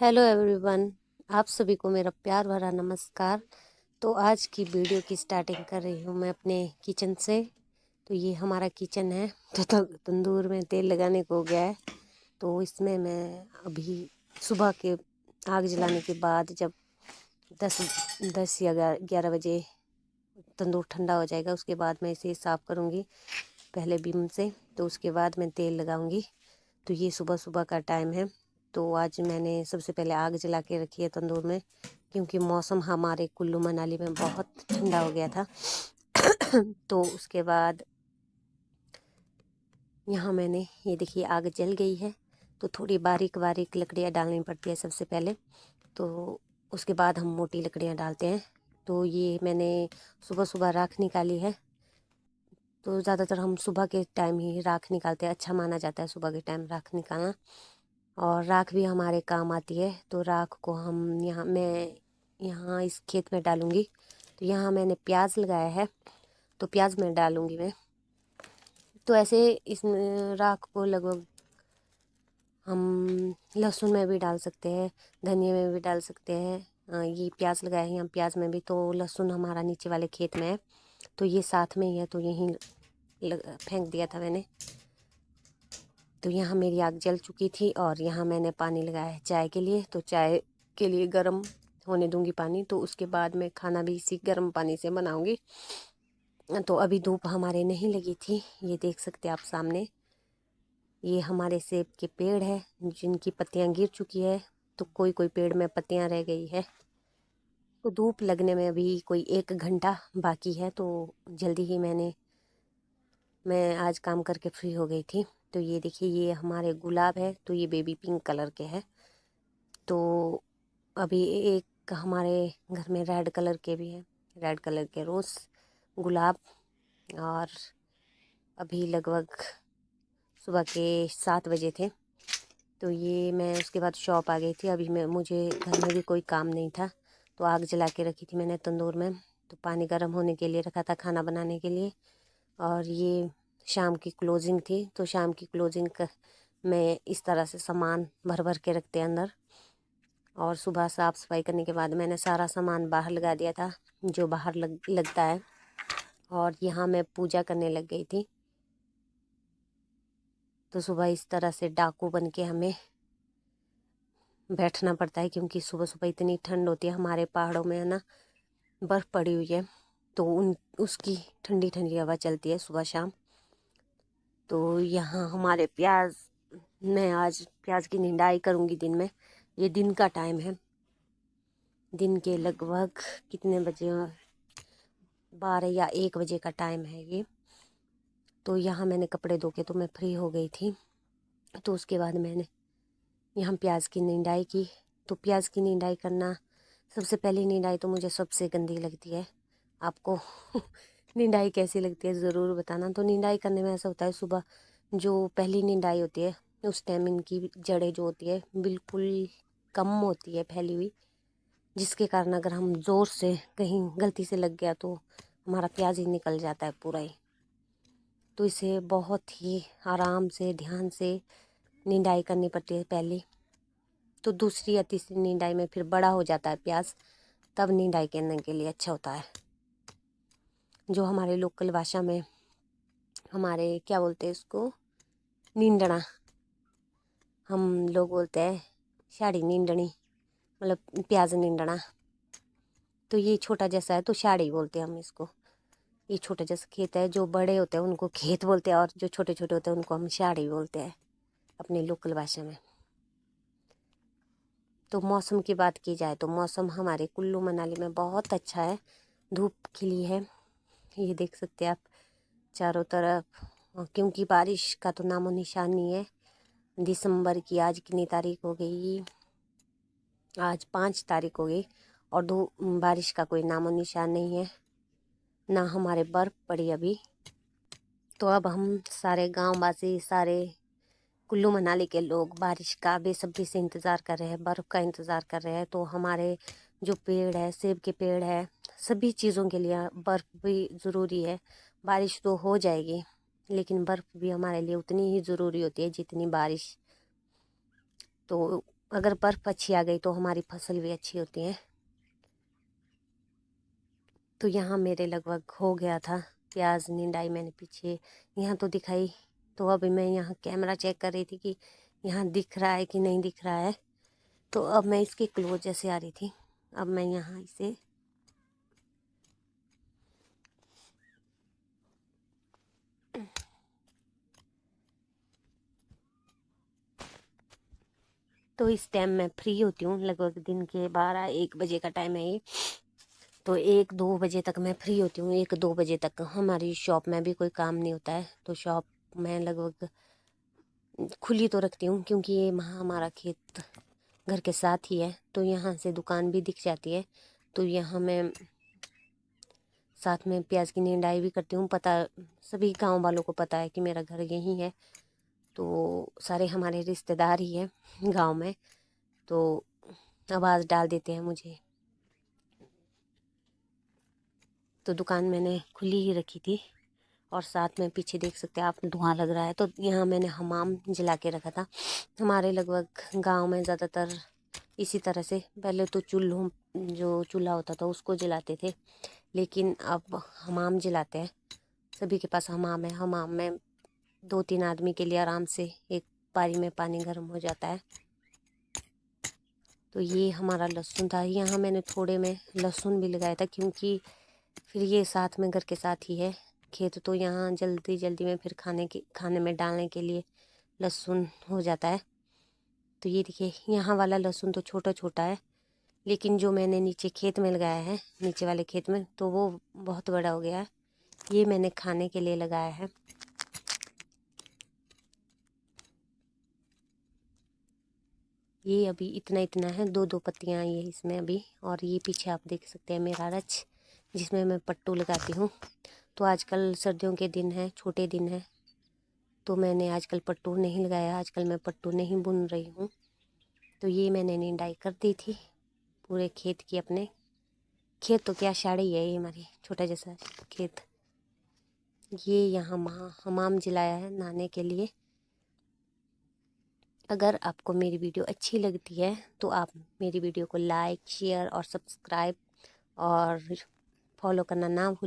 Hello everyone. आप सभी को मेरा प्यार भरा नमस्कार। तो आज की वीडियो की स्टार्टिंग कर रही हूँ मैं अपने किचन से। तो ये हमारा किचन है। तो तंदूर में तेल लगाने को हो गया है। तो इसमें मैं अभी सुबह के आग जलाने के बाद जब 10 10 या 11 बजे तंदूर ठंडा हो जाएगा, उसके बाद मैं इसे साफ़ करूँगी पहले विम से। तो उसके बाद मैं तेल लगाऊंगी। तो ये सुबह सुबह का टाइम है। तो आज मैंने सबसे पहले आग जला के रखी है तंदूर में, क्योंकि मौसम हमारे कुल्लू मनाली में बहुत ठंडा हो गया था। तो उसके बाद यहाँ मैंने ये देखिए आग जल गई है। तो थोड़ी बारीक बारीक लकड़ियाँ डालनी पड़ती है सबसे पहले, तो उसके बाद हम मोटी लकड़ियाँ डालते हैं। तो ये मैंने सुबह सुबह राख निकाली है। तो ज़्यादातर हम सुबह के टाइम ही राख निकालते हैं, अच्छा माना जाता है सुबह के टाइम राख निकालना। और राख भी हमारे काम आती है। तो राख को हम यहाँ इस खेत में डालूँगी। तो यहाँ मैंने प्याज लगाया है, तो प्याज में डालूँगी मैं। तो ऐसे इस राख को लगभग हम लहसुन में भी डाल सकते हैं, धनिया में भी डाल सकते हैं। ये प्याज लगाया है यहाँ, प्याज में भी। तो लहसुन हमारा नीचे वाले खेत में है, तो ये साथ में ही है, तो यहीं फेंक दिया था मैंने। तो यहाँ मेरी आग जल चुकी थी और यहाँ मैंने पानी लगाया है चाय के लिए। तो चाय के लिए गर्म होने दूंगी पानी। तो उसके बाद मैं खाना भी इसी गर्म पानी से बनाऊंगी। तो अभी धूप हमारे नहीं लगी थी, ये देख सकते हैं आप सामने। ये हमारे सेब के पेड़ है जिनकी पत्तियां गिर चुकी है। तो कोई कोई पेड़ में पत्तियां रह गई है। तो धूप लगने में अभी कोई 1 घंटा बाकी है। तो जल्दी ही मैं आज काम करके फ्री हो गई थी। तो ये देखिए ये हमारे गुलाब है, तो ये बेबी पिंक कलर के है। तो अभी एक हमारे घर में रेड कलर के भी हैं, रेड कलर के रोज़ गुलाब। और अभी लगभग सुबह के 7 बजे थे। तो ये मैं उसके बाद शॉप आ गई थी। अभी मुझे घर में भी कोई काम नहीं था, तो आग जला के रखी थी मैंने तंदूर में। तो पानी गर्म होने के लिए रखा था खाना बनाने के लिए। और ये शाम की क्लोजिंग थी। तो शाम की क्लोजिंग में इस तरह से सामान भर भर के रखते हैं अंदर। और सुबह साफ़ सफाई करने के बाद मैंने सारा सामान बाहर लगा दिया था, जो बाहर लगता है। और यहाँ मैं पूजा करने लग गई थी। तो सुबह इस तरह से डाकू बन के हमें बैठना पड़ता है, क्योंकि सुबह सुबह इतनी ठंड होती है हमारे पहाड़ों में, है ना, बर्फ़ पड़ी हुई है। तो उसकी ठंडी ठंडी हवा चलती है सुबह शाम। तो यहाँ हमारे प्याज, मैं आज प्याज की निंदाई करूँगी दिन में। ये दिन का टाइम है, दिन के लगभग कितने बजे, 12 या 1 बजे का टाइम है ये। तो यहाँ मैंने कपड़े धो के तो मैं फ्री हो गई थी। तो उसके बाद मैंने यहाँ प्याज की निंदाई की। तो प्याज की निंदाई करना, सबसे पहली निंदाई तो मुझे सबसे गंदी लगती है। आपको निंदाई कैसी लगती है ज़रूर बताना। तो निंदाई करने में ऐसा होता है, सुबह जो पहली निंदाई होती है उस टाइम इनकी जड़ें जो होती है बिल्कुल कम होती है फैली हुई, जिसके कारण अगर हम ज़ोर से कहीं गलती से लग गया तो हमारा प्याज ही निकल जाता है पूरा ही। तो इसे बहुत ही आराम से ध्यान से निंदाई करनी पड़ती है पहली। तो दूसरी या तीसरी निंदाई में फिर बड़ा हो जाता है प्याज, तब निंदाई करने के लिए अच्छा होता है। जो हमारे लोकल भाषा में हमारे क्या बोलते हैं इसको, नींदना, हम लोग बोलते हैं शाड़ी नींदनी, मतलब प्याज नींदना। तो ये छोटा जैसा है तो शाड़ी बोलते हैं हम इसको। ये छोटा जैसा खेत है, जो बड़े होते हैं उनको खेत बोलते हैं, और जो छोटे छोटे होते हैं उनको हम शाड़ी बोलते हैं अपनी लोकल भाषा में। तो मौसम की बात की जाए तो मौसम हमारे कुल्लू मनाली में बहुत अच्छा है। धूप खिली है, ये देख सकते हैं आप चारों तरफ। क्योंकि बारिश का तो नामो निशान नहीं है। दिसंबर की आज कितनी तारीख हो गई, आज 5 तारीख हो गई, और बारिश का कोई नामो निशान नहीं है, ना हमारे बर्फ़ पड़ी अभी। तो अब हम सारे गांव वासी, सारे कुल्लू मनाली के लोग बारिश का बेसब्री से इंतज़ार कर रहे हैं, बर्फ़ का इंतज़ार कर रहे हैं। तो हमारे जो पेड़ है, सेब के पेड़ है, सभी चीज़ों के लिए बर्फ़ भी ज़रूरी है। बारिश तो हो जाएगी, लेकिन बर्फ़ भी हमारे लिए उतनी ही ज़रूरी होती है जितनी बारिश। तो अगर बर्फ़ अच्छी आ गई तो हमारी फसल भी अच्छी होती है। तो यहाँ मेरे लगभग हो गया था प्याज निंदाई मैंने पीछे, यहाँ तो दिखाई। तो अभी मैं यहाँ कैमरा चेक कर रही थी कि यहाँ दिख रहा है कि नहीं दिख रहा है। तो अब मैं इसके क्लोज जैसे आ रही थी, अब मैं यहाँ इसे तो इस टाइम मैं फ्री होती हूँ, लगभग दिन के 12-1 बजे का टाइम है ये। तो 1-2 बजे तक मैं फ्री होती हूँ। 1-2 बजे तक हमारी शॉप में भी कोई काम नहीं होता है, तो शॉप मैं लगभग खुली तो रखती हूँ, क्योंकि ये वहाँ हमारा खेत घर के साथ ही है, तो यहाँ से दुकान भी दिख जाती है। तो यहाँ मैं साथ में प्याज की निंदाई भी करती हूँ। पता सभी गांव वालों को पता है कि मेरा घर यहीं है, तो सारे हमारे रिश्तेदार ही हैं गांव में, तो आवाज़ डाल देते हैं मुझे। तो दुकान मैंने खुली ही रखी थी, और साथ में पीछे देख सकते हैं आप धुआं लग रहा है। तो यहाँ मैंने हमाम जला के रखा था। हमारे लगभग गांव में ज़्यादातर इसी तरह से, पहले तो चूल्हों जो चूल्हा होता था उसको जलाते थे, लेकिन अब हमाम जलाते हैं। सभी के पास हमाम है। हमाम में 2-3 आदमी के लिए आराम से एक पारी में पानी गर्म हो जाता है। तो ये हमारा लहसुन था, यहाँ मैंने थोड़े में लहसुन भी लगाया था, क्योंकि फिर ये साथ में घर के साथ ही है खेत, तो यहाँ जल्दी जल्दी में फिर खाने में डालने के लिए लहसुन हो जाता है। तो ये देखिए, यहाँ वाला लहसुन तो छोटा छोटा है, लेकिन जो मैंने नीचे खेत में लगाया है, नीचे वाले खेत में, तो वो बहुत बड़ा हो गया है। ये मैंने खाने के लिए लगाया है। ये अभी इतना इतना है, 2-2 पत्तियाँ आई है इसमें अभी। और ये पीछे आप देख सकते हैं मेरा रच, जिसमें मैं पट्टू लगाती हूँ। तो आजकल सर्दियों के दिन है, छोटे दिन है, तो मैंने आजकल पट्टू नहीं लगाया, आजकल मैं पट्टू नहीं बुन रही हूँ। तो ये मैंने निंदाई कर दी थी पूरे खेत की। अपने खेत तो क्या, साड़ी है ये हमारी, छोटा जैसा खेत। ये यहाँ हमाम जलाया है नहाने के लिए। अगर आपको मेरी वीडियो अच्छी लगती है तो आप मेरी वीडियो को लाइक, शेयर और सब्सक्राइब और फॉलो करना ना भूलें।